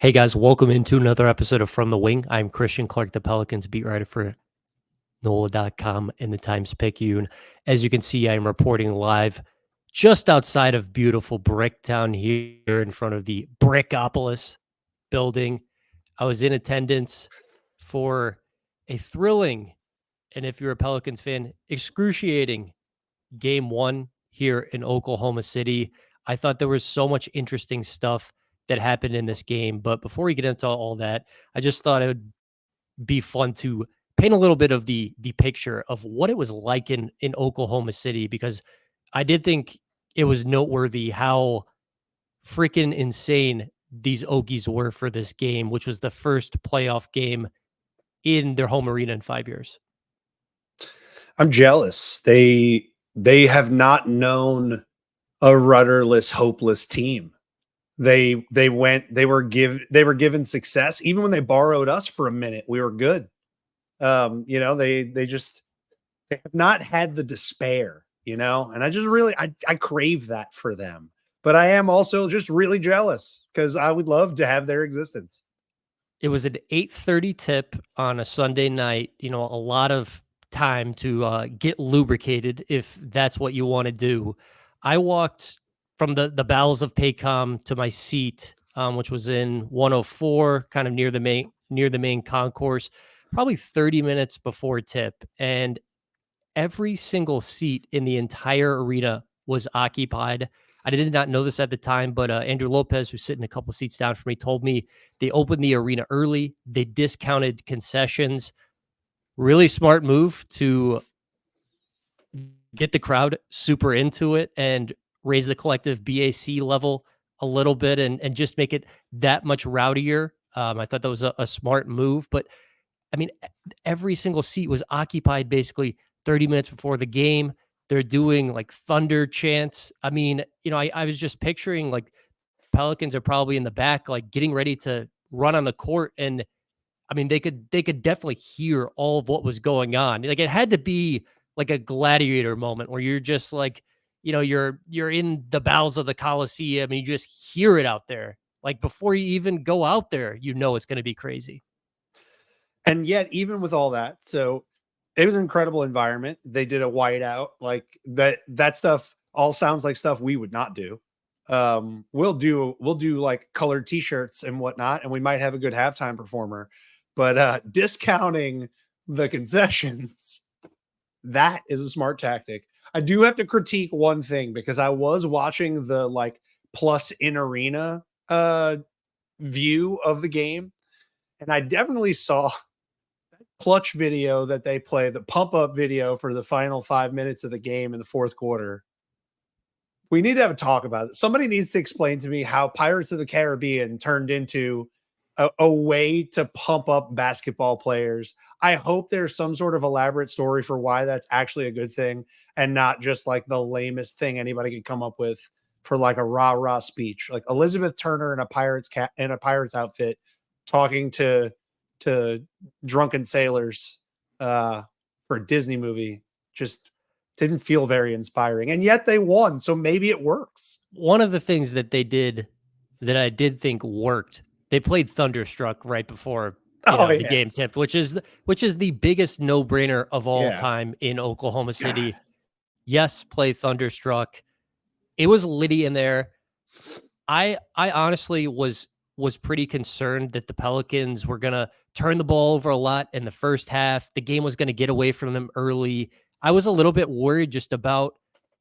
Hey guys, welcome into another episode of From the Wing. I'm Christian Clark, the Pelicans beat writer for NOLA.com and the Times-Picayune. As you can see, I am reporting live just outside of beautiful Bricktown here in front of the Brickopolis building. I was in attendance for a thrilling, and if you're a Pelicans fan, excruciating game one here in Oklahoma City. I thought there was so much interesting stuff that happened in this game. But before we get into all that, I just thought it would be fun to paint a little bit of the picture of what it was like in Oklahoma City, because I did think it was noteworthy how freaking insane these Okies were for this game, which was the first playoff game in their home arena in 5 years. I'm jealous. They have not known a rudderless, hopeless team. They were given success. Even when they borrowed us for a minute, we were good. They have not had the despair, and I just really I crave that for them. But I am also just really jealous because I would love to have their existence. It was an 8:30 tip on a Sunday night, a lot of time to get lubricated if that's what you want to do. I walked from the bowels of Paycom to my seat, which was in 104, kind of near the main concourse, probably 30 minutes before tip, and every single seat in the entire arena was occupied. I did not know this at the time, but Andrew Lopez, who's sitting a couple seats down from me, told me they opened the arena early. They discounted concessions. Really smart move to get the crowd super into it and raise the collective BAC level a little bit and just make it that much rowdier. I thought that was a smart move, but I mean, every single seat was occupied basically 30 minutes before the game. They're doing like thunder chants. I mean, I was just picturing like Pelicans are probably in the back, like getting ready to run on the court. And I mean, they could definitely hear all of what was going on. Like it had to be like a gladiator moment where you're just like, you're in the bowels of the Coliseum and you just hear it out there. Like before you even go out there, it's going to be crazy. And yet, even with all that, so it was an incredible environment. They did a whiteout, like that stuff all sounds like stuff we would not do. We'll do like colored t-shirts and whatnot, and we might have a good halftime performer, but discounting the concessions, that is a smart tactic. I do have to critique one thing because I was watching the like plus in arena view of the game, and I definitely saw clutch video that they play, the pump up video for the final 5 minutes of the game in the fourth quarter. We need to have a talk about it. Somebody needs to explain to me how Pirates of the Caribbean turned into a way to pump up basketball players. I hope there's some sort of elaborate story for why that's actually a good thing and not just like the lamest thing anybody could come up with for like a rah-rah speech. Like Elizabeth Turner in a Pirates outfit talking to drunken sailors for a Disney movie just didn't feel very inspiring. And yet they won, so maybe it works. One of the things that they did that I did think worked, they played Thunderstruck right before the Yeah. game tipped, which is the biggest no-brainer of all Yeah. time in Oklahoma God. City. Yes, play Thunderstruck. It was litty in there. I honestly was pretty concerned that the Pelicans were gonna turn the ball over a lot in the first half. The game was gonna get away from them early. I was a little bit worried just about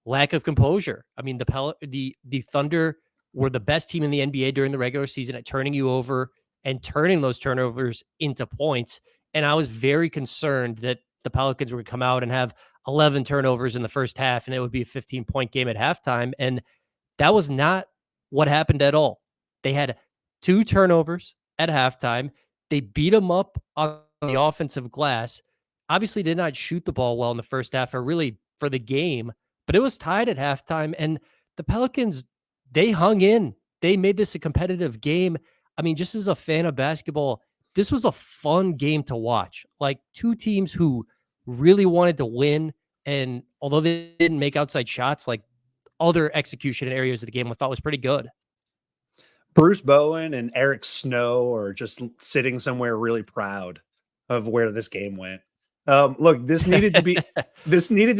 lack of composure. I mean, the Thunder were the best team in the NBA during the regular season at turning you over and turning those turnovers into points. And I was very concerned that the Pelicans would come out and have 11 turnovers in the first half and it would be a 15-point game at halftime. And that was not what happened at all. They had 2 turnovers at halftime. They beat them up on the offensive glass. Obviously did not shoot the ball well in the first half or really for the game, but it was tied at halftime. And the Pelicans, they hung in. They made this a competitive game. I mean, just as a fan of basketball, this was a fun game to watch. Like 2 teams who really wanted to win. And although they didn't make outside shots, like other execution areas of the game I thought was pretty good. Bruce Bowen and Eric Snow are just sitting somewhere really proud of where this game went. Look, this needed to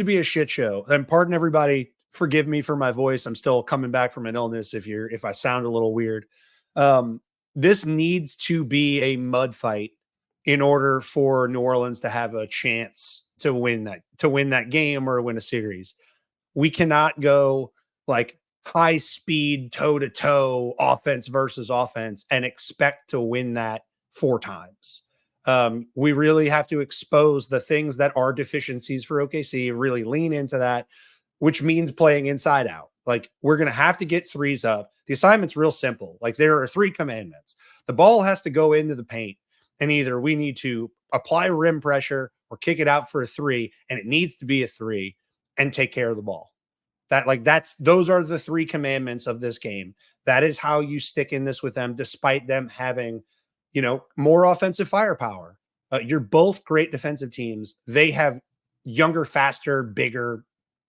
be a shit show. And pardon everybody, forgive me for my voice. I'm still coming back from an illness. If I sound a little weird, this needs to be a mud fight in order for New Orleans to have a chance to win that game or win a series. We cannot go like high speed toe to toe offense versus offense and expect to win that 4 times. We really have to expose the things that are deficiencies for OKC, really lean into that, which means playing inside out. Like, we're going to have to get threes up. The assignment's real simple. Like, there are 3 commandments. The ball has to go into the paint, and either we need to apply rim pressure or kick it out for a 3, and it needs to be a 3, and take care of the ball. Those are the 3 commandments of this game. That is how you stick in this with them, despite them having, more offensive firepower. You're both great defensive teams. They have younger, faster, bigger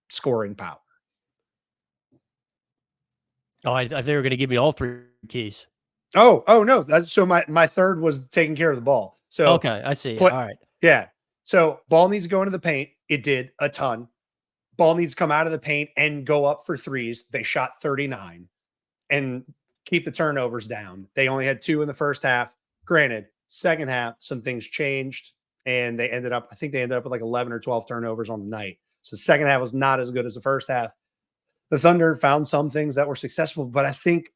scoring power. Oh, I thought they were going to give me all 3 keys. Oh no. So my third was taking care of the ball. So okay, I see. All right. Yeah. So ball needs to go into the paint. It did a ton. Ball needs to come out of the paint and go up for threes. They shot 39 and keep the turnovers down. They only had 2 in the first half. Granted, second half, some things changed and I think they ended up with like 11 or 12 turnovers on the night. So the second half was not as good as the first half. The Thunder found some things that were successful, but I think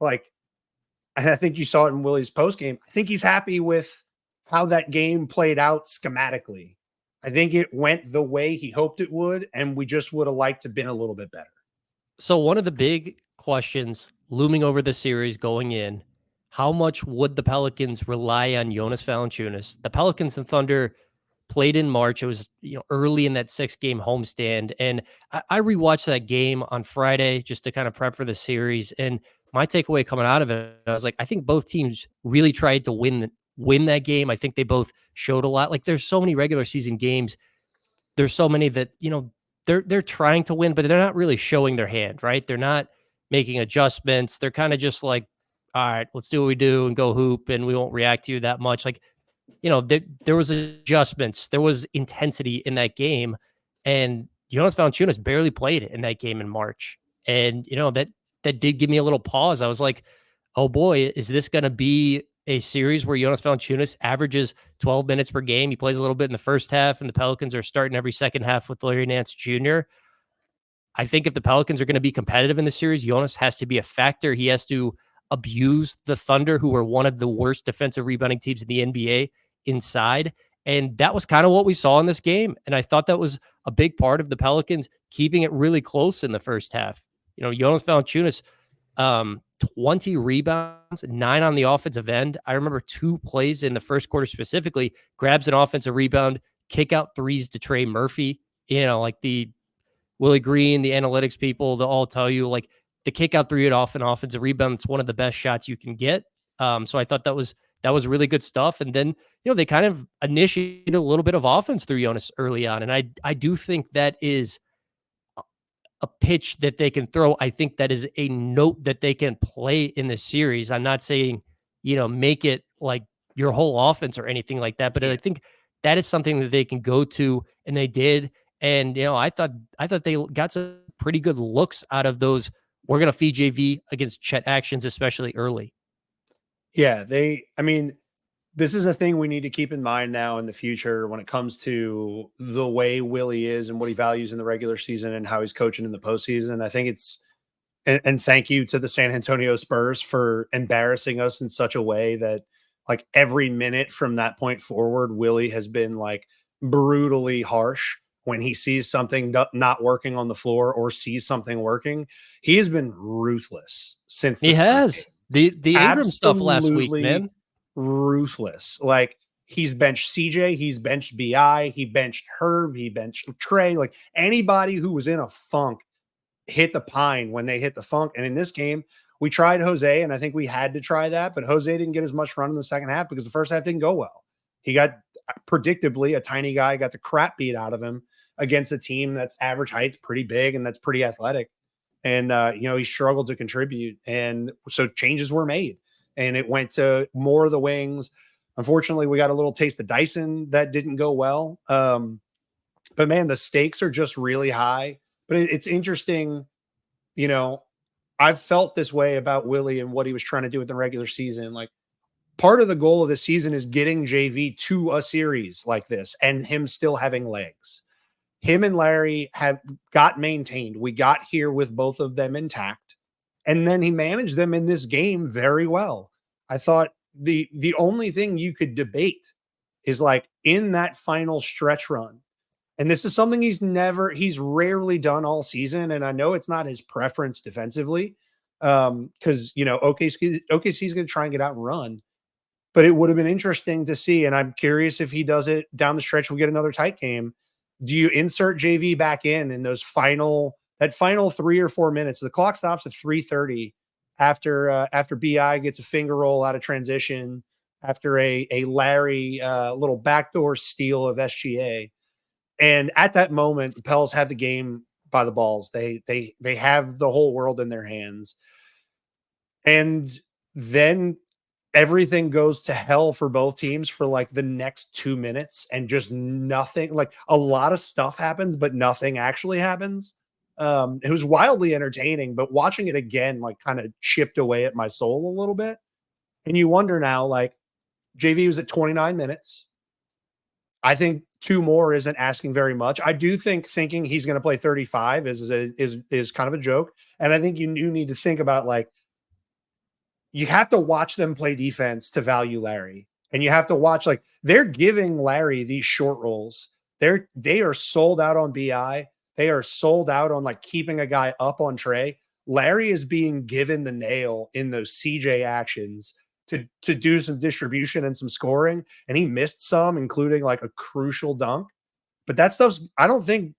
you saw it in Willie's post game. I think he's happy with how that game played out schematically. I think it went the way he hoped it would, and we just would have liked to have been a little bit better. So one of the big questions looming over the series going in, how much would the Pelicans rely on Jonas Valanciunas? The Pelicans and Thunder played in March. It was early in that 6-game homestand, and I rewatched that game on Friday just to kind of prep for the series. And my takeaway coming out of it, I was like, I think both teams really tried to win that game. I think they both showed a lot. Like, there's so many regular season games. There's so many that they're trying to win, but they're not really showing their hand, right? They're not making adjustments. They're kind of just like, all right, let's do what we do and go hoop, and we won't react to you that much. Like, there was adjustments, there was intensity in that game, and Jonas Valanciunas barely played in that game in March, and that did give me a little pause. I was like, oh boy, is this going to be a series where Jonas Valanciunas averages 12 minutes per game? He plays a little bit in the first half, and the Pelicans are starting every second half with Larry Nance Jr. I think if the Pelicans are going to be competitive in the series, Jonas has to be a factor. He has to abuse the Thunder, who are one of the worst defensive rebounding teams in the NBA, inside. And that was kind of what we saw in this game. And I thought that was a big part of the Pelicans keeping it really close in the first half. Jonas Valanciunas, 20 rebounds, 9 on the offensive end. I remember 2 plays in the first quarter specifically, grabs an offensive rebound, kick out threes to Trey Murphy. Like the Willie Green, the analytics people, they'll all tell you, like, the kick out 3 off an offensive rebound, it's one of the best shots you can get. So I thought that was really good stuff. And then, they kind of initiated a little bit of offense through Jonas early on. And I do think that is a pitch that they can throw. I think that is a note that they can play in the series. I'm not saying, make it like your whole offense or anything like that, but I think that is something that they can go to, and they did. And, I thought they got some pretty good looks out of those. We're going to feed JV against Chet actions, especially early. Yeah, this is a thing we need to keep in mind now in the future when it comes to the way Willie is and what he values in the regular season and how he's coaching in the postseason. I think and thank you to the San Antonio Spurs for embarrassing us in such a way that, like, every minute from that point forward, Willie has been like brutally harsh when he sees something not working on the floor or sees something working. He has been ruthless since he has the Ingram stuff last week, man. Ruthless. Like, he's benched CJ, he's benched BI, he benched Herb, he benched Trey. Like, anybody who was in a funk hit the pine when they hit the funk. And in this game, we tried Jose, and I think we had to try that, but Jose didn't get as much run in the second half because the first half didn't go well. He got, predictably, a tiny guy got the crap beat out of him against a team that's average height's pretty big and that's pretty athletic. And, he struggled to contribute. And so changes were made. and it went to more of the wings. Unfortunately, we got a little taste of Dyson that didn't go well. But man, the stakes are just really high. But it's interesting, you know, I've felt this way about Willie and what he was trying to do in the regular season. Like, part of the goal of the season is getting JV to a series like this and him still having legs. Him and Larry have got maintained. We got here with both of them intact. And then he managed them in this game very well. I thought the only thing you could debate is like in that final stretch run. And this is something he's rarely done all season. And I know it's not his preference defensively. Because OKC's gonna try and get out and run. But it would have been interesting to see, and I'm curious if he does it down the stretch. We get another tight game. Do you insert JV back in those final 3 or 4 minutes? The clock stops at 3:30 after BI gets a finger roll out of transition after a Larry little backdoor steal of SGA, and at that moment, the Pels have the game by the balls. They have the whole world in their hands, and then everything goes to hell for both teams for like the next 2 minutes, and just nothing, like a lot of stuff happens, but nothing actually happens. It was wildly entertaining, but watching it again, like kind of chipped away at my soul a little bit. And you wonder now, like JV was at 29 minutes. I think 2 more isn't asking very much. I do think thinking he's going to play 35 is kind of a joke. And I think you need to think about like, you have to watch them play defense to value Larry. And you have to watch, like, they're giving Larry these short rolls. They are sold out on BI. They are sold out on like keeping a guy up on Trey. Larry is being given the nail in those CJ actions to do some distribution and some scoring. And he missed some, including like a crucial dunk. But that stuff's, I don't think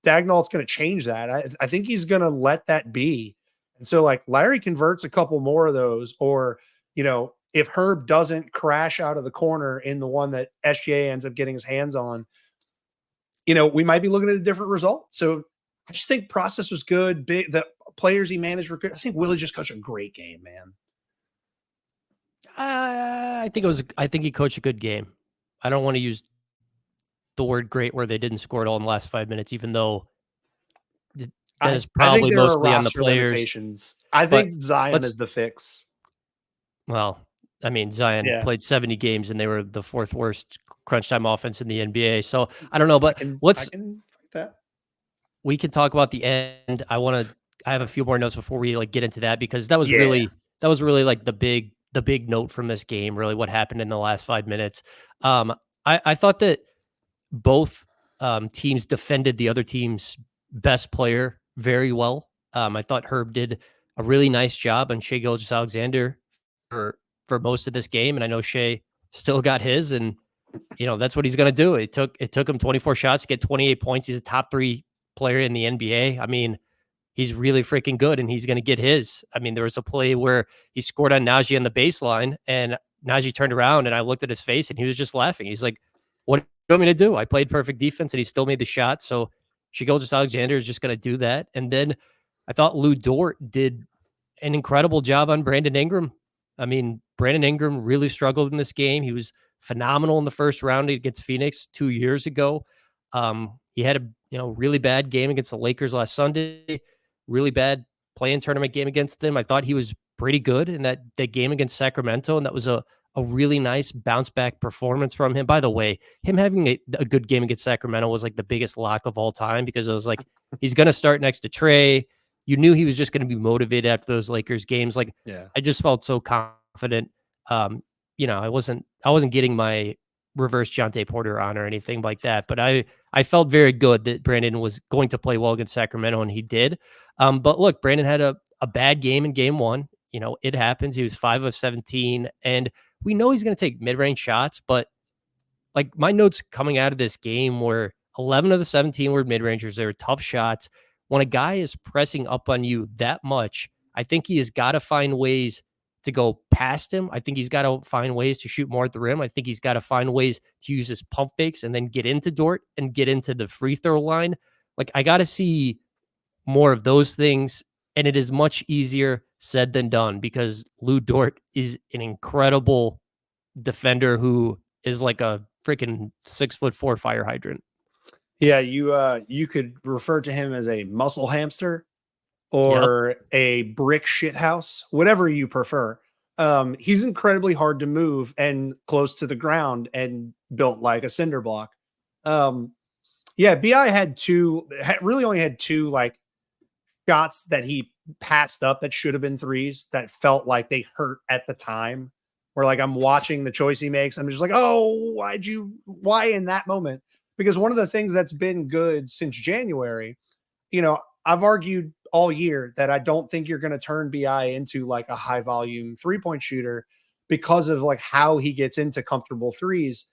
Dagnall's going to change that. I think he's going to let that be. And so, like, Larry converts a couple more of those, or, if Herb doesn't crash out of the corner in the one that SGA ends up getting his hands on, we might be looking at a different result. So I just think process was good. The players he managed were good. I think Willie just coached a great game, man. I think he coached a good game. I don't want to use the word great where they didn't score it all in the last 5 minutes, even though that is probably mostly on the players. Limitations. I think Zion is the fix. Well, I mean, Zion played 70 games and they were the 4th worst crunch time offense in the NBA. So I don't know, but I can fight that. We can talk about the end. I have a few more notes before we like get into that, because that was really like the big note from this game, really what happened in the last 5 minutes. I thought that both teams defended the other team's best player very well. I thought Herb did a really nice job on Shai Gilgeous-Alexander for most of this game, and I know Shai still got his, and that's what he's going to do. It took him 24 shots to get 28 points. He's a top 3 player in the NBA. I mean, he's really freaking good, and he's going to get his. I mean, there was a play where he scored on Najee on the baseline, and Najee turned around, and I looked at his face, and he was just laughing. He's like, "What do you want me to do? I played perfect defense, and he still made the shot." So Shai Gilgeous-Alexander is just going to do that. And then I thought Lou Dort did an incredible job on Brandon Ingram. I mean, Brandon Ingram really struggled in this game. He was phenomenal in the first round against Phoenix 2 years ago. He had a really bad game against the Lakers last Sunday. Really bad play-in tournament game against them. I thought he was pretty good in that game against Sacramento, and that was a really nice bounce back performance from him. By the way, him having a good game against Sacramento was like the biggest lock of all time, because it was like, he's going to start next to Trey. You knew he was just going to be motivated after those Lakers games. Like, I just felt so confident. I wasn't getting my reverse Jonte Porter on or anything like that, but I felt very good that Brandon was going to play well against Sacramento, and he did. But look, Brandon had a bad game in game 1. It happens. He was 5 of 17, and we know he's going to take mid-range shots, but like, my notes coming out of this game were 11 of the 17 were mid-rangers. They were tough shots. When a guy is pressing up on you that much, I think he has got to find ways to go past him. I think he's got to find ways to shoot more at the rim. I think he's got to find ways to use his pump fakes and then get into Dort and get into the free throw line. Like, I got to see more of those things And it is much easier said than done because Lou Dort is an incredible defender who is like a freaking 6'4" fire hydrant. Yeah, you could refer to him as a muscle hamster Yep. or a brick shithouse, whatever you prefer. He's incredibly hard to move and close to the ground and built like a cinder block. Um, yeah, Bi really only had two like shots that he passed up that should have been threes that felt like they hurt at the time. Where like I'm watching the choice he makes, I'm just like, oh, why in that moment? Because one of the things that's been good since January, I've argued all year that I don't think you're going to turn Bi into like a high volume 3-point shooter because of like how he gets into comfortable threes.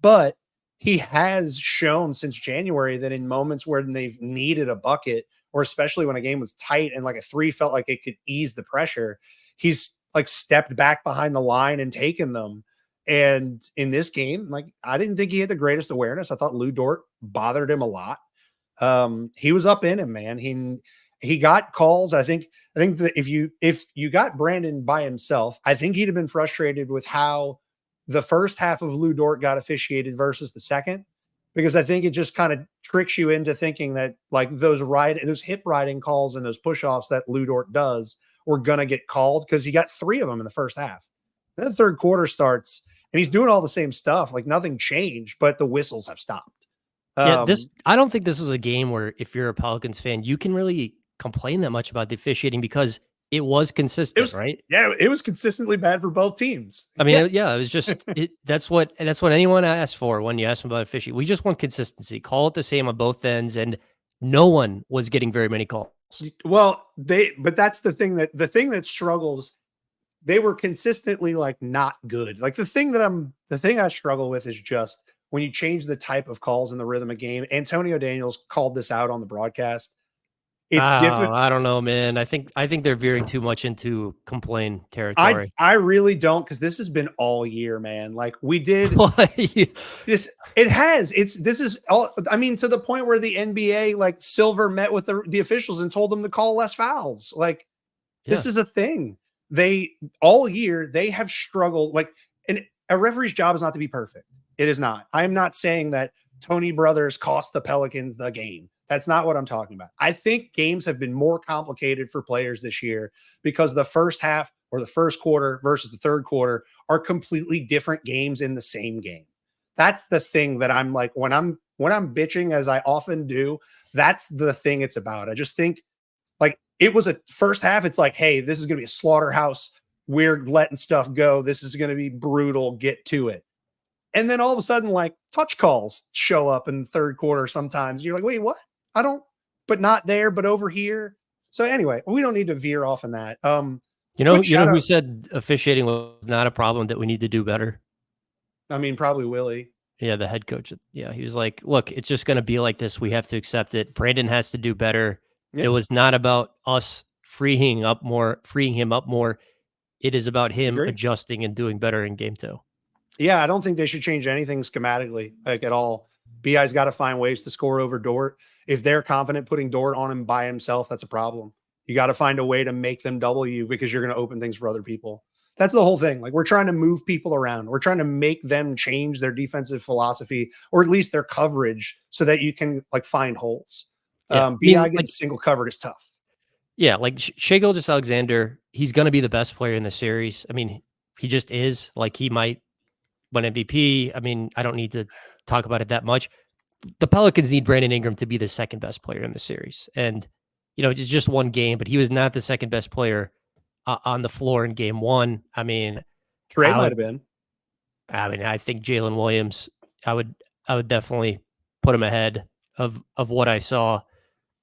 But he has shown since January that in moments where they've needed a bucket, or especially when a game was tight and like a three felt like it could ease the pressure, he's like stepped back behind the line and taken them. And in this game, like I didn't think he had the greatest awareness. I thought Lou Dort bothered him a lot. He was up in him, man. He got calls. I think that if you got Brandon by himself, I think he'd have been frustrated with how the first half of Lou Dort got officiated versus the second, because I think it just kind of tricks you into thinking that like those hip riding calls and those push offs that Lou Dort does were gonna get called because he got three of them in the first half. Then the third quarter starts and he's doing all the same stuff, like nothing changed, but the whistles have stopped. Yeah, Um, I don't think this was a game where if you're a Pelicans fan, you can really complain that much about the officiating because it was it consistent, was right? yeah, it was consistently bad for both teams. I mean, Yes. yeah, it was just that's what anyone asks for when you ask them about officiating. We just want consistency. Call it the same on both ends, and no one was getting very many calls. Well, but that's the thing that struggles, they were consistently like not good. Like the thing I struggle with is just when you change the type of calls in the rhythm of game. Antonio Daniels called this out on the broadcast. It's Oh, different. I don't know, man. I think they're veering too much into complain I territory. I really don't, because this has been all year, man. Like we did What? this. It has. This is all. I mean, to the point where the NBA, like Silver, met with the officials and told them to call less fouls. Like Yeah. this is a thing. They all year they have struggled. Like, and a referee's job is not to be perfect. It is not. I am not saying that Tony Brothers cost the Pelicans the game. That's not what I'm talking about. I think games have been more complicated for players this year because the first half or the first quarter versus the third quarter are completely different games in the same game. That's the thing that I'm like when I'm bitching, as I often do. That's the thing it's about. I just think like it was a first half. It's like, hey, this is going to be a slaughterhouse. We're letting stuff go. This is going to be brutal. Get to it. And then all of a sudden, like touch calls show up in the third quarter sometimes. You're like, wait, what? I don't, but not there, but over here. So anyway, we don't need to veer off in that. Quick You know shout who out. said officiating was not a problem that we need to do better? I mean, probably Willie. Yeah, the head coach. Yeah, he was like, "Look, it's just going to be like this. We have to accept it. Brandon has to do better. It Yeah, was not about us freeing him up more. It is about him agree. adjusting and doing better in game 2." Yeah, I don't think they should change anything schematically, like at all. Bi's got to find ways to score over Dort. If they're confident putting Dort on him by himself, that's a problem. You got to find a way to make them double you because you're going to open things for other people. That's the whole thing. Like we're trying to move people around. We're trying to make them change their defensive philosophy or at least their coverage so that you can like find holes. Yeah, I Bi mean, like, getting single covered is tough. yeah, like Shea Gilgeous-Alexander, he's going to be the best player in the series. I mean, he just is. Like, he might win MVP. I mean, I don't need to talk about it that much. The Pelicans need Brandon Ingram to be the second best player in the series, and it's just one game, but he was not the second best player on the floor in game 1. Trey I might would have been. I think Jalen Williams, I would I would definitely put him ahead of what I saw.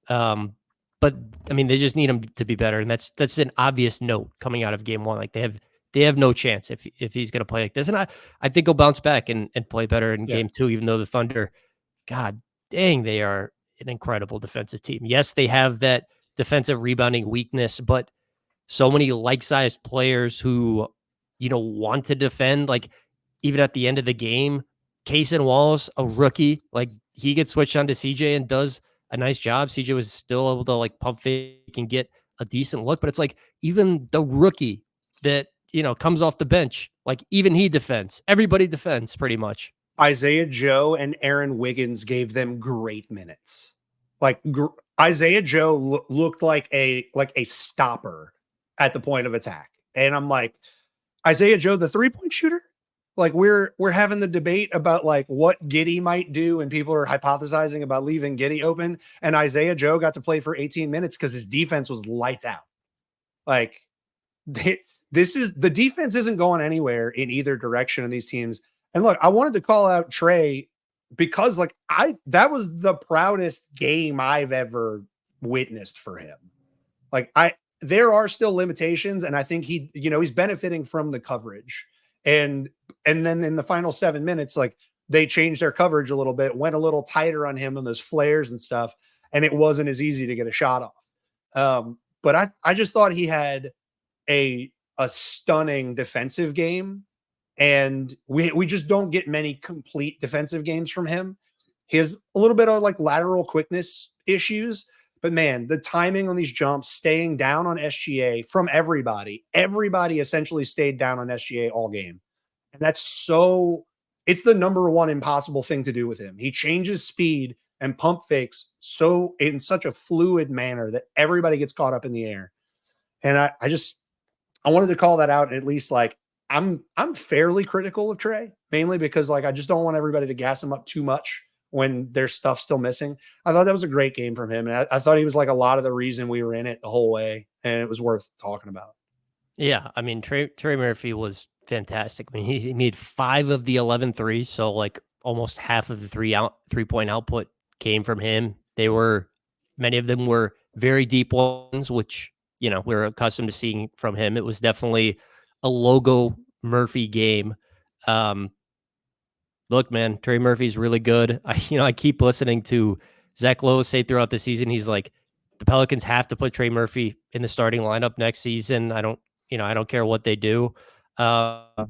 Um, but I mean, they just need him to be better, and that's an obvious note coming out of game 1. Like they have no chance if he's going to play like this, and I think he'll bounce back and play better in Yeah. game 2. Even though the Thunder, God dang, they are an incredible defensive team. Yes, they have that defensive rebounding weakness, but so many like-sized players who, want to defend, like, even at the end of the game, Case and Wallace, a rookie, like, he gets switched on to CJ and does a nice job. CJ was still able to, like, pump fake and get a decent look. But it's like even the rookie that, comes off the bench, like even he defends. Everybody defends pretty much. Isaiah Joe and Aaron Wiggins gave them great minutes. Like Isaiah Joe looked like a stopper at the point of attack. And I'm like, Isaiah Joe, the 3-point shooter? Like we're having the debate about like what Giddey might do, and people are hypothesizing about leaving Giddey open. And Isaiah Joe got to play for 18 minutes because his defense was lights out. Like this is the defense isn't going anywhere in either direction in these teams. And look, I wanted to call out Trey because like that was the proudest game I've ever witnessed for him. Like there are still limitations, and I think he's benefiting from the coverage. And then in the final 7 minutes, like they changed their coverage a little bit, went a little tighter on him and those flares and stuff, and it wasn't as easy to get a shot off. But I just thought he had a stunning defensive game, and we just don't get many complete defensive games from him. He has a little bit of like lateral quickness issues, but man, the timing on these jumps, staying down on SGA from everybody essentially stayed down on SGA all game. And it's the number one impossible thing to do with him. He changes speed and pump fakes in such a fluid manner that everybody gets caught up in the air. And I wanted to call that out. At least like I'm fairly critical of Trey, mainly because like I just don't want everybody to gas him up too much when there's stuff still missing. I thought that was a great game from him. And I thought he was like a lot of the reason we were in it the whole way. And it was worth talking about. Yeah. I mean, Trey Murphy was fantastic. I mean, he made 5 of the 11 threes. So like almost half of the 3-point output came from him. Many of them were very deep ones, which, we're accustomed to seeing from him. It was definitely a logo Murphy game. Look, man, Trey Murphy's really good. I keep listening to Zach Lowe say throughout the season, he's like, the Pelicans have to put Trey Murphy in the starting lineup next season. I don't care what they do. I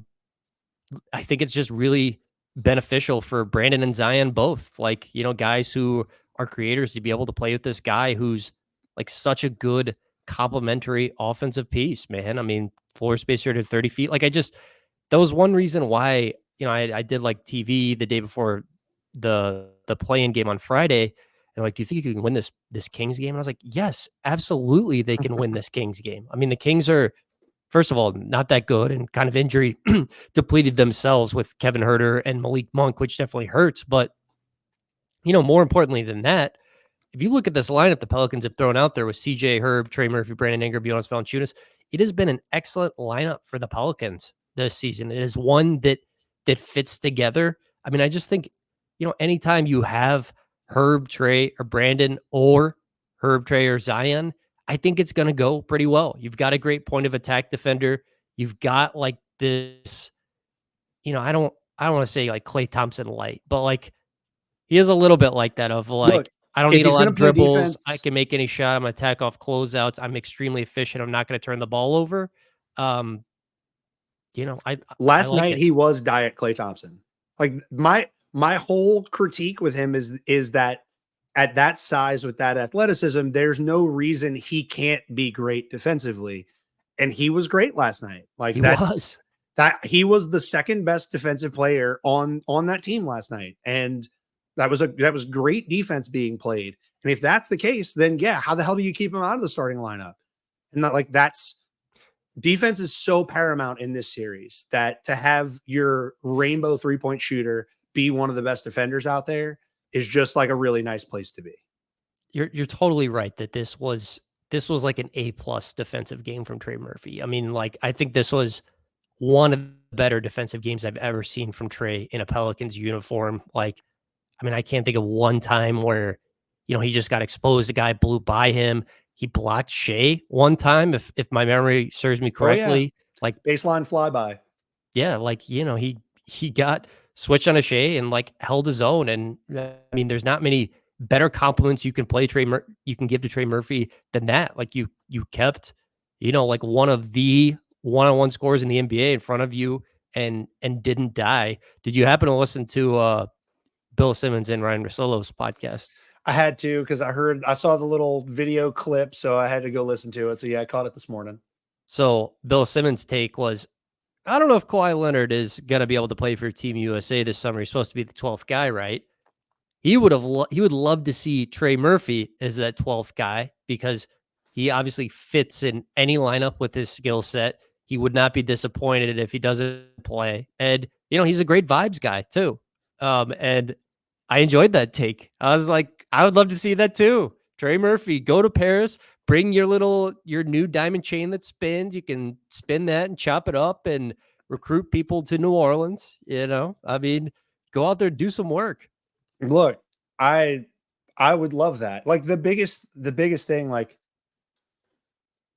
think it's just really beneficial for Brandon and Zion both. Like, guys who are creators to be able to play with this guy who's like such a good complementary offensive piece, man. I mean, floor spacer to 30 feet. Like that was one reason why, I did like TV the day before the play-in game on Friday. And like, do you think you can win this Kings game? And I was like, yes, absolutely. They can win this Kings game. I mean, the Kings are, first of all, not that good and kind of injury depleted themselves with Kevin Huerter and Malik Monk, which definitely hurts. But, more importantly than that, if you look at this lineup the Pelicans have thrown out there with CJ Herb, Trey Murphy, Brandon Ingram, Jonas Valanciunas, it has been an excellent lineup for the Pelicans this season. It is one that fits together. I mean, I just think, anytime you have Herb, Trey, or Brandon, or Herb, Trey, or Zion, I think it's going to go pretty well. You've got a great point of attack defender. You've got like this, I don't want to say like Klay Thompson light, but like he is a little bit like that of like, Look, I don't if need a he's lot going of to play dribbles. defense, I can make any shot. I'm going to attack off closeouts. I'm extremely efficient. I'm not going to turn the ball over. I last like night it. he was Diet Klay Thompson. Like my whole critique with him is that at that size with that athleticism, there's no reason he can't be great defensively. And he was great last night. Like He was. he was the second best defensive player on that team last night. And that was great defense being played. And if that's the case, then yeah, how the hell do you keep him out of the starting lineup? And not like defense is so paramount in this series that to have your rainbow 3-point shooter be one of the best defenders out there is just like a really nice place to be. You're totally right that this was like an A+ defensive game from Trey Murphy. I mean, like I think this was one of the better defensive games I've ever seen from Trey in a Pelicans uniform. Like, I mean, I can't think of one time where, he just got exposed. The guy blew by him. He blocked Shea one time, if my memory serves me correctly. Like Baseline flyby. Yeah, like, he got switched on a Shea and like held his own. And I mean, there's not many better compliments you can you can give to Trey Murphy than that. Like you kept, like one of the one-on-one scores in the NBA in front of you and didn't die. Did you happen to listen to Bill Simmons and Ryan Russillo's podcast? I had to because I saw the little video clip, so I had to go listen to it. So yeah, I caught it this morning. So Bill Simmons' take was, I don't know if Kawhi Leonard is going to be able to play for Team USA this summer. He's supposed to be the 12th guy, right? He would love to see Trey Murphy as that 12th guy because he obviously fits in any lineup with his skill set. He would not be disappointed if he doesn't play. And, he's a great vibes guy too. And I enjoyed that take. I was like, I would love to see that too. Trey Murphy, go to Paris, bring your new diamond chain that spins. You can spin that and chop it up and recruit people to New Orleans. I mean, go out there, do some work. Look, I I would love that. Like the biggest thing, like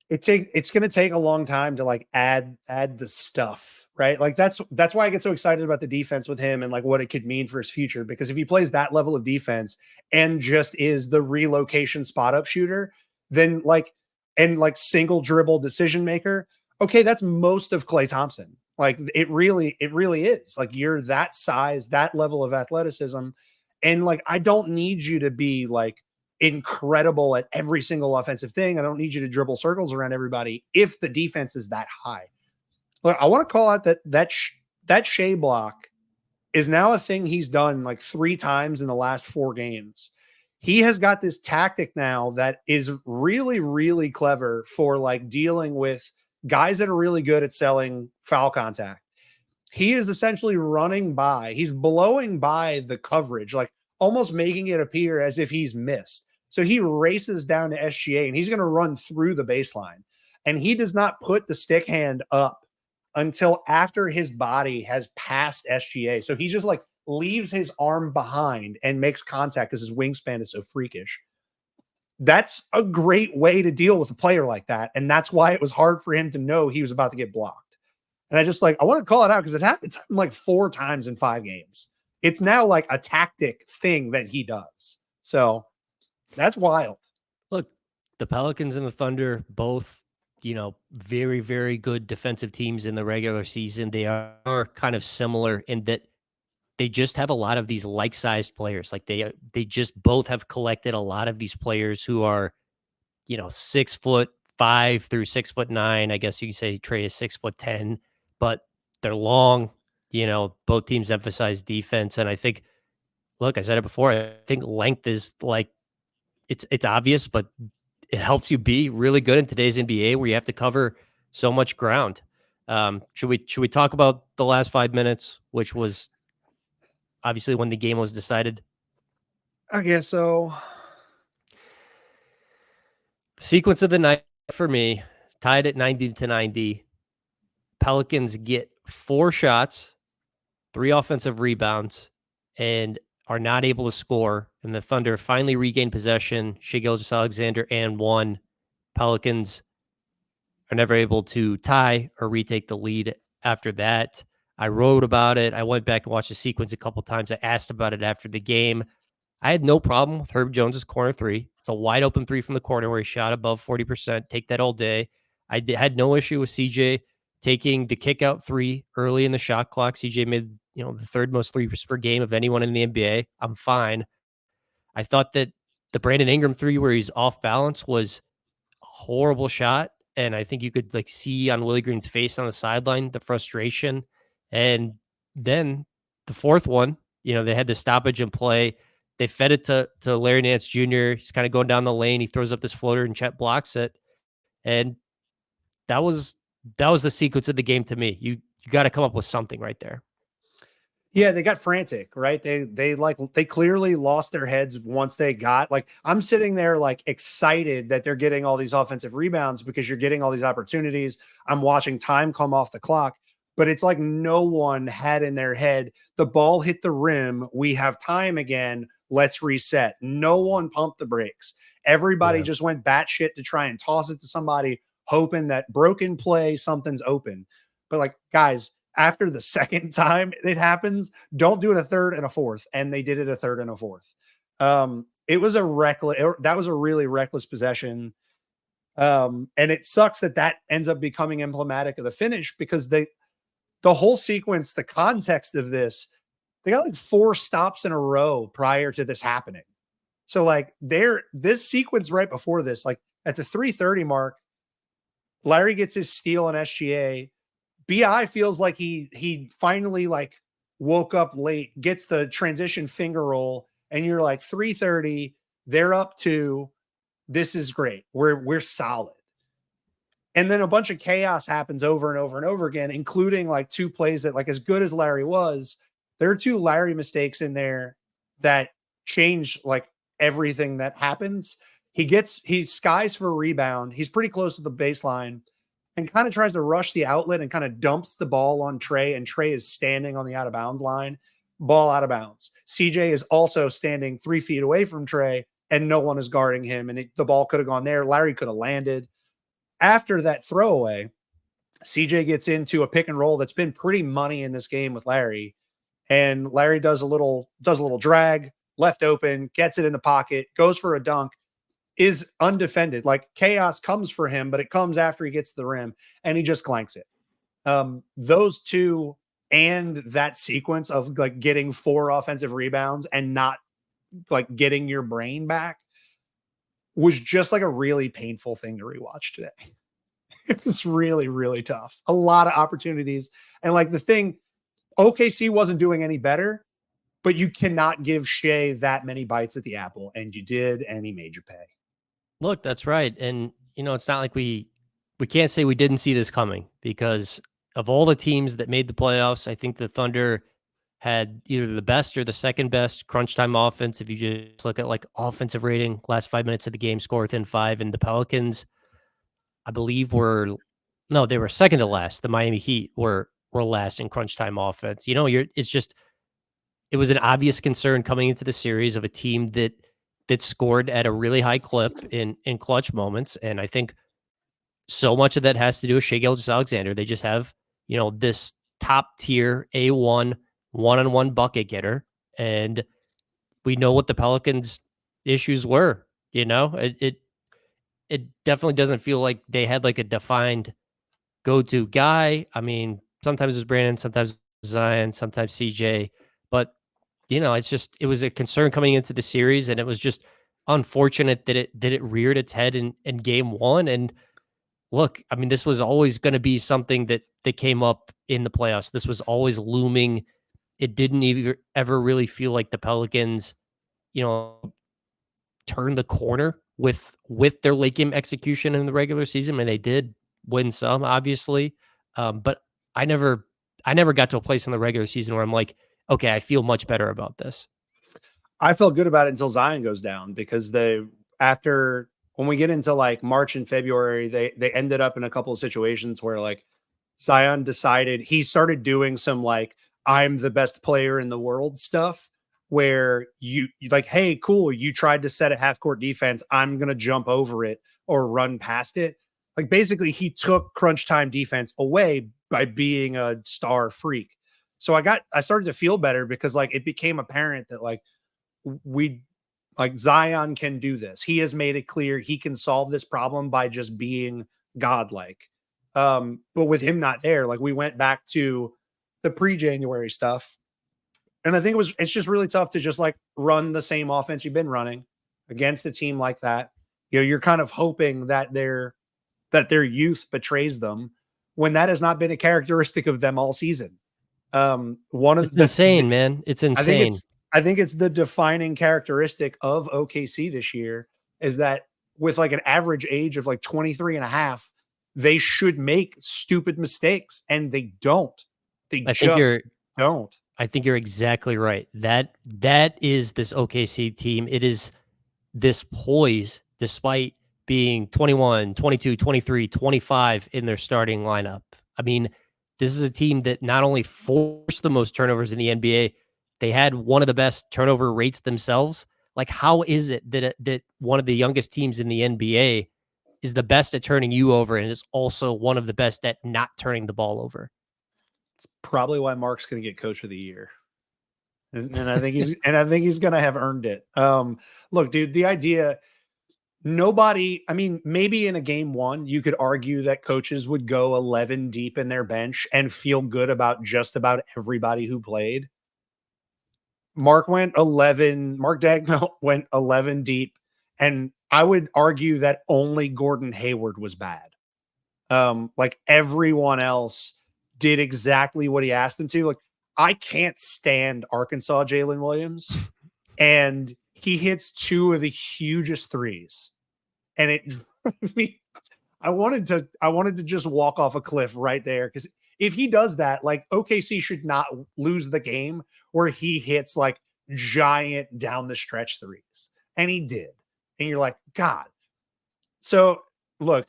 it's gonna take a long time to like add the stuff, right? Like that's why I get so excited about the defense with him and like what it could mean for his future. Because if he plays that level of defense and just is the relocation spot up shooter, then like single dribble decision maker, okay, that's most of Clay Thompson. Like it really is. Like you're that size, that level of athleticism. And like I don't need you to be like incredible at every single offensive thing. I don't need you to dribble circles around everybody if the defense is that high. Look, I want to call out that Shea block is now a thing he's done like 3 times in the last 4 games. He has got this tactic now that is really, really clever for like dealing with guys that are really good at selling foul contact. He is essentially running by, he's blowing by the coverage, like almost making it appear as if he's missed. So he races down to SGA and he's going to run through the baseline. And he does not put the stick hand up until after his body has passed SGA. So he just like leaves his arm behind and makes contact because his wingspan is so freakish. That's a great way to deal with a player like that. And that's why it was hard for him to know he was about to get blocked. And I want to call it out because it happened like 4 times in 5 games. It's now like a tactic thing that he does. So that's wild. Look, the Pelicans and the Thunder, both, very, very good defensive teams in the regular season. They are kind of similar in that they just have a lot of these like-sized players. Like they just both have collected a lot of these players who are, 6'5" through 6'9". I guess you could say Trey is 6'10", but they're long. Both teams emphasize defense, and I think, look, I said it before. I think length is like it's obvious, but it helps you be really good in today's NBA where you have to cover so much ground. Should we talk about the last 5 minutes, which was obviously when the game was decided? I guess so. Sequence of the night for me, tied at 90-90. Pelicans get 4 shots, 3 offensive rebounds, and are not able to score. And the Thunder finally regain possession. Shai Gilgeous-Alexander and 1. Pelicans are never able to tie or retake the lead after that. I wrote about it. I went back and watched the sequence a couple times. I asked about it after the game. I had no problem with Herb Jones's corner 3. It's a wide open 3 from the corner where he shot above 40%. Take that all day. Had no issue with CJ taking the kick out 3 early in the shot clock. CJ made, the 3rd most threes per game of anyone in the NBA. I'm fine. I thought that the Brandon Ingram 3 where he's off balance was a horrible shot. And I think you could like see on Willie Green's face on the sideline, the frustration. And then the 4th one, they had the stoppage in play. They fed it to Larry Nance Jr. He's kind of going down the lane. He throws up this floater and Chet blocks it. And that was the sequence of the game to me. You got to come up with something right there. Yeah, they got frantic, right? They clearly lost their heads once they got like I'm sitting there like excited that they're getting all these offensive rebounds because you're getting all these opportunities. I'm watching time come off the clock, but it's like no one had in their head the ball hit the rim, we have time again, let's reset. No one pumped the brakes. Everybody just went batshit to try and toss it to somebody, hoping that broken play, something's open. But like, guys, after the second time it happens, don't do it a third and a fourth. And they did it a third and a fourth. It was that was a really reckless possession. And it sucks that ends up becoming emblematic of the finish because the whole sequence, the context of this, they got like 4 stops in a row prior to this happening. So like this sequence right before this, like at the 3:30 mark, Larry gets his steal on SGA. BI feels like he finally like woke up late, gets the transition finger roll, and you're like 3:30, they're up 2. This is great. We're solid. And then a bunch of chaos happens over and over and over again, including like 2 plays that, like, as good as Larry was, there are 2 Larry mistakes in there that change like everything that happens. He skies for a rebound. He's pretty close to the baseline and kind of tries to rush the outlet and kind of dumps the ball on Trey. And Trey is standing on the out of bounds line, ball out of bounds. CJ is also standing 3 feet away from Trey and no one is guarding him. And the ball could have gone there. Larry could have landed. After that throwaway, CJ gets into a pick and roll that's been pretty money in this game with Larry. And Larry does a little drag, left open, gets it in the pocket, goes for a dunk, is undefended. Like chaos comes for him, but it comes after he gets to the rim and he just clanks it. Those 2 and that sequence of like getting 4 offensive rebounds and not like getting your brain back was just like a really painful thing to rewatch today. It was really, really tough. A lot of opportunities. And like the thing, OKC wasn't doing any better, but you cannot give Shea that many bites at the apple. And you did, and he made you pay. Look, that's right. And, it's not like we can't say we didn't see this coming, because of all the teams that made the playoffs, I think the Thunder had either the best or the second best crunch time offense. If you just look at like offensive rating, last 5 minutes of the game, score within 5, and the Pelicans, I believe they were second to last. The Miami Heat were last in crunch time offense. It was an obvious concern coming into the series of a team that scored at a really high clip in clutch moments. And I think so much of that has to do with Shai Gilgeous-Alexander. They just have, this top tier A1 one-on-one bucket getter. And we know what the Pelicans' issues were. It definitely doesn't feel like they had like a defined go-to guy. I mean, sometimes it's Brandon, sometimes Zion, sometimes CJ, but it was a concern coming into the series, and it was just unfortunate that it reared its head in game 1. And look, I mean, this was always going to be something that came up in the playoffs. This was always looming. It didn't even ever really feel like the Pelicans, turned the corner with their late game execution in the regular season. I mean, they did win some, obviously, but I never got to a place in the regular season where I'm like, okay, I feel much better about this. I felt good about it until Zion goes down, because when we get into like March and February, they ended up in a couple of situations where like Zion decided he started doing some like I'm the best player in the world stuff, where you like, hey, cool, you tried to set a half court defense, I'm gonna jump over it or run past it. Like basically he took crunch time defense away by being a star freak. So I started to feel better, because like it became apparent that like we like Zion can do this. He has made it clear he can solve this problem by just being godlike. But with him not there, like we went back to the pre-January stuff. And I think it's just really tough to just like run the same offense you've been running against a team like that. You're kind of hoping that their youth betrays them, when that has not been a characteristic of them all season. It's insane, man. It's insane. I think it's the defining characteristic of OKC this year, is that with like an average age of like 23 and a half, they should make stupid mistakes, and they don't. They just don't. I think you're exactly right. That is this OKC team. It is this poise, despite being 21, 22, 23, 25 in their starting lineup. I mean, this is a team that not only forced the most turnovers in the NBA, they had one of the best turnover rates themselves. Like, how is it that one of the youngest teams in the NBA is the best at turning you over and is also one of the best at not turning the ball over? It's probably why Mark's going to get Coach of the Year. And I think he's going to have earned it. Look, dude, the idea, I mean, maybe in a game 1, you could argue that coaches would go 11 deep in their bench and feel good about just about everybody who played. Mark Dagnall went 11 deep, and I would argue that only Gordon Hayward was bad. Like everyone else did exactly what he asked them to. Like, I can't stand Arkansas Jalen Williams, and he hits two of the hugest threes, and it drove me. I wanted to just walk off a cliff right there, because if he does that, like OKC should not lose the game where he hits like giant down the stretch threes, and he did, and you're like, God. So look,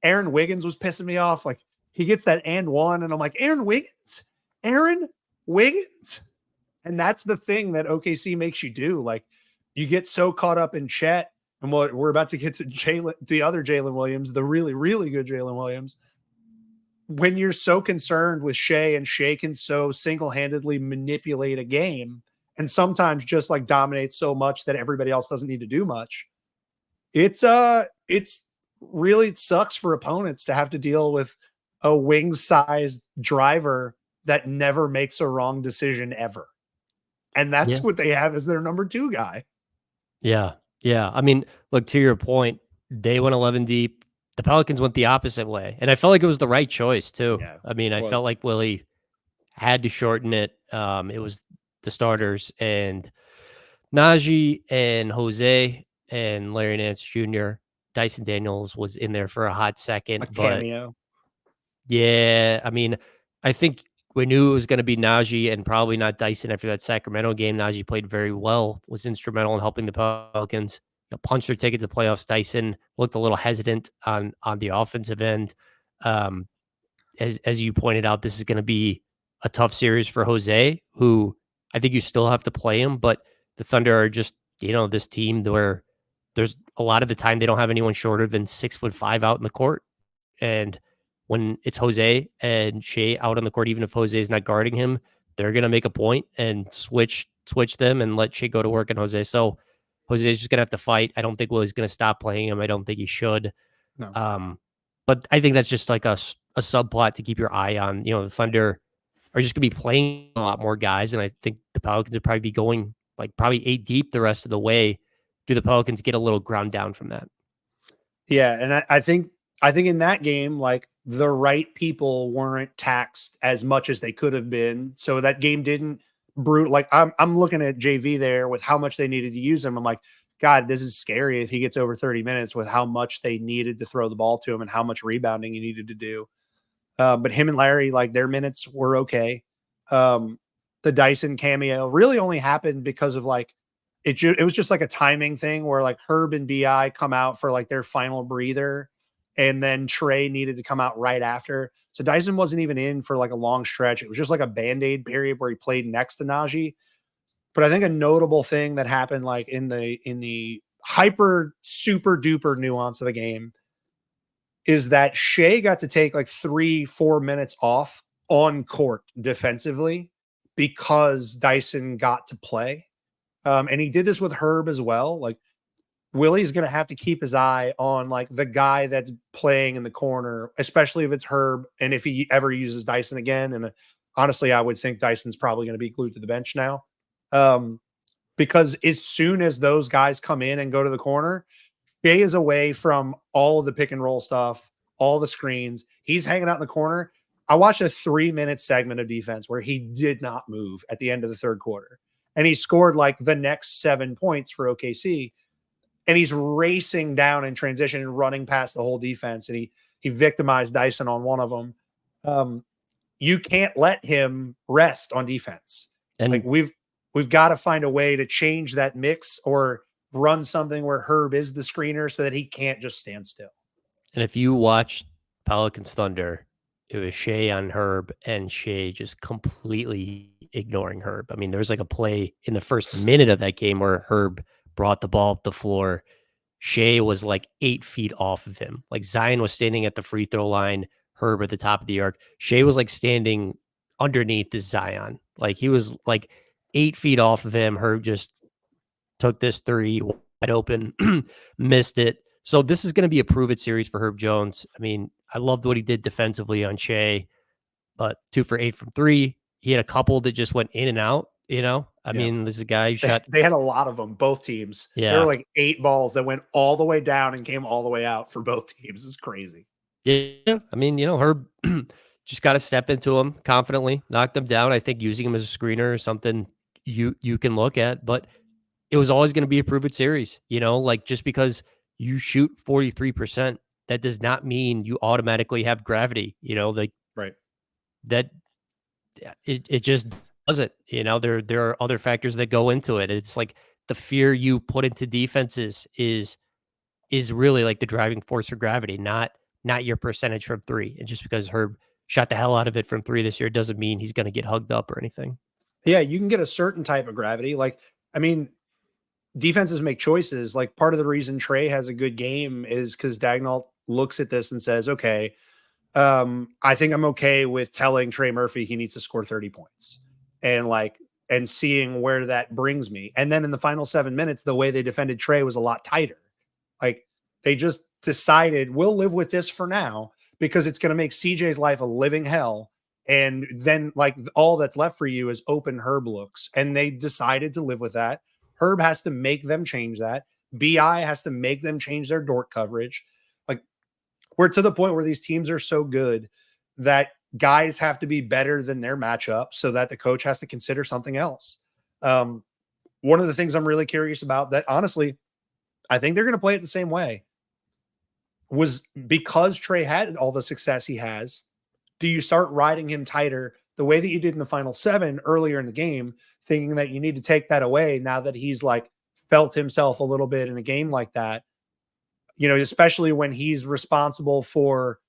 Aaron Wiggins was pissing me off. Like, he gets that and one, and I'm like, Aaron Wiggins. And that's the thing that OKC makes you do. Like, you get so caught up in Chet, and what we're about to get to the other Jalen Williams, the really, really good Jalen Williams. When you're so concerned with Shea, and Shea can so single-handedly manipulate a game and sometimes just like dominate so much that everybody else doesn't need to do much. It's really, it sucks for opponents to have to deal with a wing-sized driver that never makes a wrong decision ever. And that's what they have as their number 2 guy. Yeah. Yeah. I mean, look, to your point, they went 11 deep. The Pelicans went the opposite way. And I felt like it was the right choice, too. Yeah, I mean, I felt like Willie had to shorten it. It was the starters, and Najee and Jose and Larry Nance Jr. Dyson Daniels was in there for a hot second. A cameo. Yeah, I mean, I think we knew it was going to be Najee and probably not Dyson after that Sacramento game. Najee played very well, was instrumental in helping the Pelicans. Punched their ticket to the playoffs. Dyson looked a little hesitant on the offensive end. As you pointed out, this is going to be a tough series for Jose, who I think you still have to play him, but the Thunder are just, this team where there's a lot of the time they don't have anyone shorter than 6'5" out in the court. And when it's Jose and Shea out on the court, even if Jose is not guarding him, they're going to make a point and switch them and let Shea go to work on Jose. So Jose is just going to have to fight. I don't think Willie's going to stop playing him. I don't think he should. No. But I think that's just like a subplot to keep your eye on. The Thunder are just going to be playing a lot more guys, and I think the Pelicans would probably be going like probably 8 deep the rest of the way. Do the Pelicans get a little ground down from that? Yeah, and I think in that game, like, the right people weren't taxed as much as they could have been, so that game didn't brute. Like, I'm looking at JV there with how much they needed to use him. I'm like, God, this is scary if he gets over 30 minutes with how much they needed to throw the ball to him and how much rebounding he needed to do. But him and Larry, like, their minutes were okay. The Dyson cameo really only happened because of like, it was just like a timing thing where like Herb and BI come out for like their final breather, and then Trey needed to come out right after. So Dyson wasn't even in for like a long stretch. It was just like a Band-Aid period where he played next to Najee. But I think a notable thing that happened like in the hyper super duper nuance of the game is that Shea got to take like 3-4 minutes off on court defensively because Dyson got to play. And he did this with Herb as well. Like, Willie's going to have to keep his eye on like the guy that's playing in the corner, especially if it's Herb and if he ever uses Dyson again. And honestly, I would think Dyson's probably going to be glued to the bench now. Because as soon as those guys come in and go to the corner, Jay is away from all of the pick and roll stuff, all the screens. He's hanging out in the corner. I watched a 3-minute segment of defense where he did not move at the end of the third quarter. And he scored like the next 7 points for OKC. And he's racing down in transition and running past the whole defense. And he victimized Dyson on one of them. You can't let him rest on defense. And like, we've got to find a way to change that mix or run something where Herb is the screener so that he can't just stand still. And if you watch Pelicans Thunder, it was Shea on Herb and Shea just completely ignoring Herb. I mean, there was like a play in the first minute of that game where Herb brought the ball up the floor. Shea was like 8 feet off of him. Like, Zion was standing at the free throw line, Herb at the top of the arc. Shea was like standing underneath this Zion. Like, he was like 8 feet off of him. Herb just took this three wide open, missed it. So this is going to be a prove it series for Herb Jones. I mean, I loved what he did defensively on Shea, but 2 for 8 from 3. He had a couple that just went in and out, I Yeah. mean, this is a guy who shot. They had a lot of them, both teams. There were Yeah. like 8 balls that went all the way down and came all the way out for both teams. It's crazy. Yeah. I mean, Herb just got to step into him confidently, knock them down. I think using him as a screener is something you can look at, but it was always going to be a prove it series, like just because you shoot 43%, that does not mean you automatically have gravity, like Right. that it just doesn't, there are other factors that go into it. It's like the fear you put into defenses is really like the driving force for gravity, not your percentage from three. And just because Herb shot the hell out of it from three this year doesn't mean he's going to get hugged up or anything. Yeah, you can get a certain type of gravity. Like, I mean, defenses make choices. Like, part of the reason Trey has a good game is because Dagnall looks at this and says, okay, I think I'm okay with telling Trey Murphy he needs to score 30 points and seeing where that brings me. And then in the final 7 minutes, the way they defended Trey was a lot tighter. Like, they just decided we'll live with this for now because it's going to make CJ's life a living hell. And then, like, all that's left for you is open Herb looks. And they decided to live with that. Herb has to make them change that. BI has to make them change their Dort coverage. Like, we're to the point where these teams are so good that guys have to be better than their matchup so that the coach has to consider something else. One of the things I'm really curious about that, honestly, I think they're going to play it the same way, was because Trey had all the success he has, do you start riding him tighter the way that you did in the final 7 earlier in the game, thinking that you need to take that away now that he's like felt himself a little bit in a game like that, especially when he's responsible for,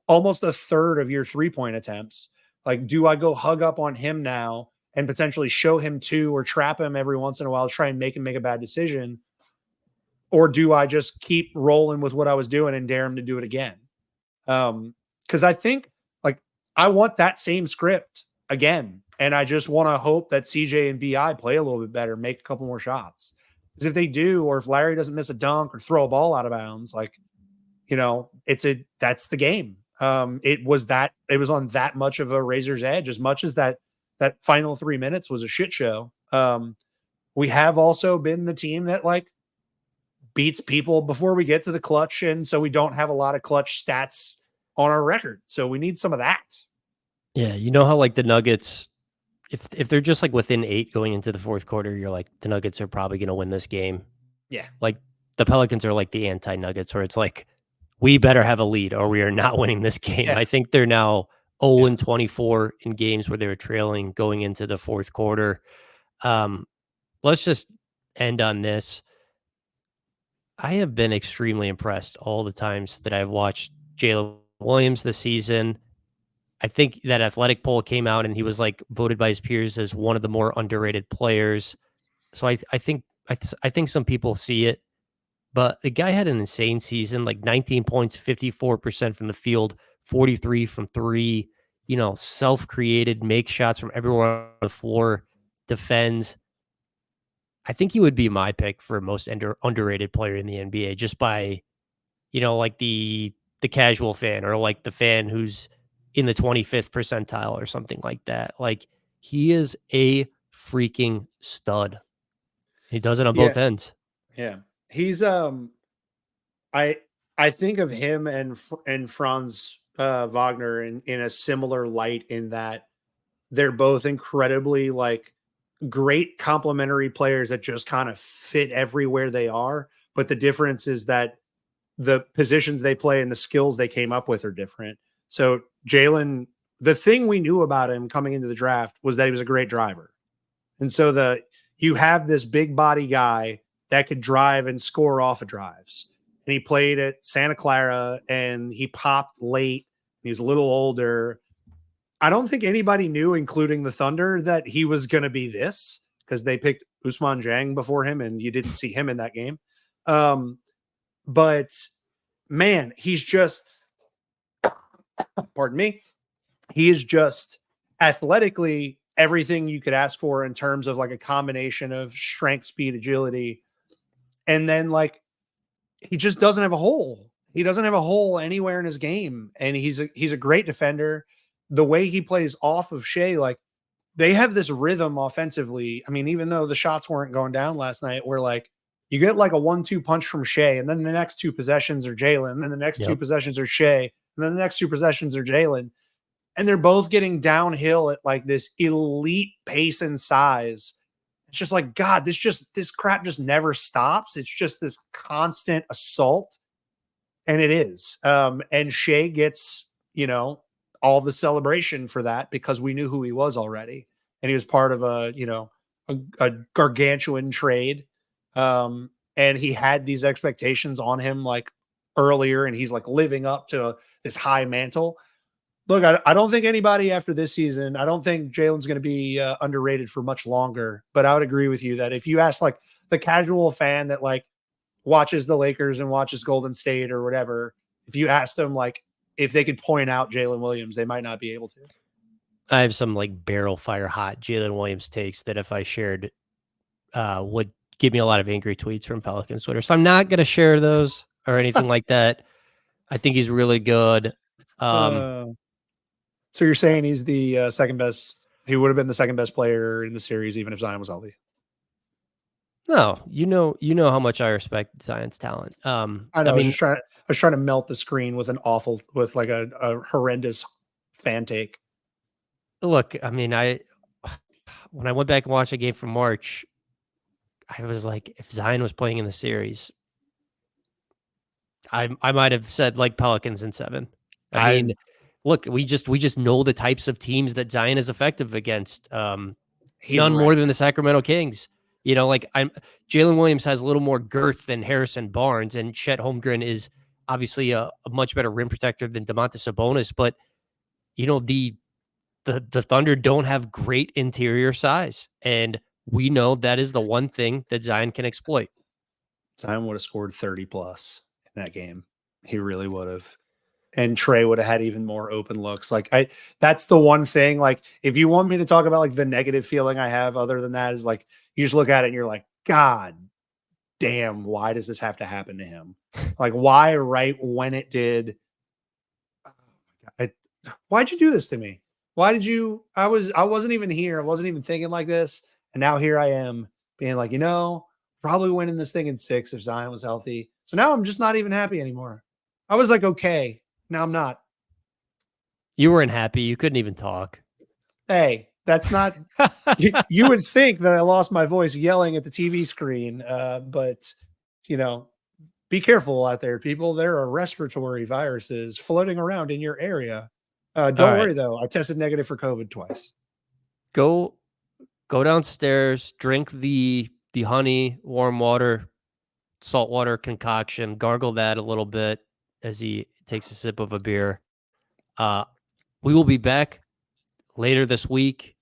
almost a third of your 3-point attempts. Like, do I go hug up on him now and potentially show him 2 or trap him every once in a while to try and make him make a bad decision? Or do I just keep rolling with what I was doing and dare him to do it again? Because I think, like, I want that same script again. And I just want to hope that CJ and BI play a little bit better, make a couple more shots. Because if they do, or if Larry doesn't miss a dunk or throw a ball out of bounds, like, that's the game. It was on that much of a razor's edge, as much as that final 3 minutes was a shit show. We have also been the team that, like, beats people before we get to the clutch. And so we don't have a lot of clutch stats on our record. So we need some of that. Yeah. You know how like the Nuggets, if they're just like within 8 going into the fourth quarter, you're like, the Nuggets are probably going to win this game. Yeah. Like the Pelicans are like the anti-Nuggets, where it's like, we better have a lead or we are not winning this game. Yeah. I think they're now 0-24 in games where they were trailing going into the fourth quarter. Let's just end on this. I have been extremely impressed all the times that I've watched Jalen Williams this season. I think that athletic poll came out and he was like voted by his peers as one of the more underrated players. So I think some people see it, but the guy had an insane season, like 19 points, 54% from the field, 43 from three, self-created, makes shots from everywhere on the floor, defends. I think he would be my pick for most underrated player in the NBA, just by, like the casual fan or like the fan who's in the 25th percentile or something like that. Like, he is a freaking stud. He does it on Yeah. both ends. Yeah. He's I think of him and Franz Wagner in a similar light, in that they're both incredibly, like, great complementary players that just kind of fit everywhere they are. But the difference is that the positions they play and the skills they came up with are different. So Jalen, the thing we knew about him coming into the draft was that he was a great driver. And so you have this big body guy that could drive and score off of drives. And he played at Santa Clara and he popped late. He was a little older. I don't think anybody knew, including the Thunder, that he was going to be this, because they picked Ousmane Dieng before him and you didn't see him in that game. But man, he's just, pardon me, he is just athletically everything you could ask for in terms of like a combination of strength, speed, agility. And then, like, he just doesn't have a hole. He doesn't have a hole anywhere in his game. And he's a great defender. The way he plays off of Shea, like, they have this rhythm offensively. I mean, even though the shots weren't going down last night, where like you get like a 1-2 punch from Shea, and then the next two possessions are Jalen, and then the next two Yep. possessions are Shea, and then the next two possessions are Jalen. And they're both getting downhill at like this elite pace and size. It's just like, God, this crap just never stops. It's just this constant assault. And it is. And Shea gets, all the celebration for that because we knew who he was already. And he was part of a gargantuan trade. And he had these expectations on him like earlier, and he's like living up to this high mantle. Look, I don't think anybody after this season, I don't think Jalen's going to be underrated for much longer. But I would agree with you that if you ask like the casual fan that like watches the Lakers and watches Golden State or whatever, if you ask them like if they could point out Jalen Williams, they might not be able to. I have some like barrel fire hot Jalen Williams takes that if I shared would give me a lot of angry tweets from Pelicans Twitter. So I'm not going to share those or anything like that. I think he's really good. So you're saying he's the second best? He would have been the second best player in the series, even if Zion was healthy. No, you know how much I respect Zion's talent. I know. I was trying to melt the screen with with like a horrendous fan take. Look, I mean, when I went back and watched a game from March, I was like, if Zion was playing in the series, I might have said like Pelicans in 7. I mean, look, we just know the types of teams that Zion is effective against. None more than the Sacramento Kings. Like Jalen Williams has a little more girth than Harrison Barnes, and Chet Holmgren is obviously a much better rim protector than Domantas Sabonis. But the Thunder don't have great interior size, and we know that is the one thing that Zion can exploit. Zion would have scored 30 plus in that game. He really would have. And Trey would have had even more open looks. Like that's the one thing. Like, if you want me to talk about like the negative feeling I have, other than that, is like you just look at it and you're like, God damn, why does this have to happen to him? Like, why right when it did? Why'd you do this to me? Why did you? I wasn't even here. I wasn't even thinking like this. And now here I am being like, probably winning this thing in 6 if Zion was healthy. So now I'm just not even happy anymore. I was like, okay, now I'm not. You weren't happy. You couldn't even talk. Hey, that's not. you would think that I lost my voice yelling at the TV screen, but be careful out there, people. There are respiratory viruses floating around in your area. Don't worry though. I tested negative for COVID twice. Go downstairs, drink the honey, warm water, salt water concoction, gargle that a little bit as he takes a sip of a beer. We will be back later this week,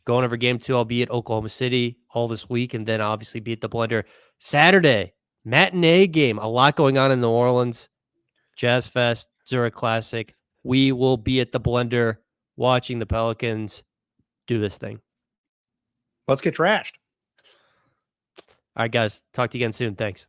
going over game 2. I'll be at Oklahoma City all this week, and then obviously be at the Blender Saturday matinee game. A lot going on in New Orleans, Jazz Fest, Zurich Classic. We will be at the Blender watching the Pelicans do this thing. Let's get trashed. All right, guys. Talk to you again soon. Thanks.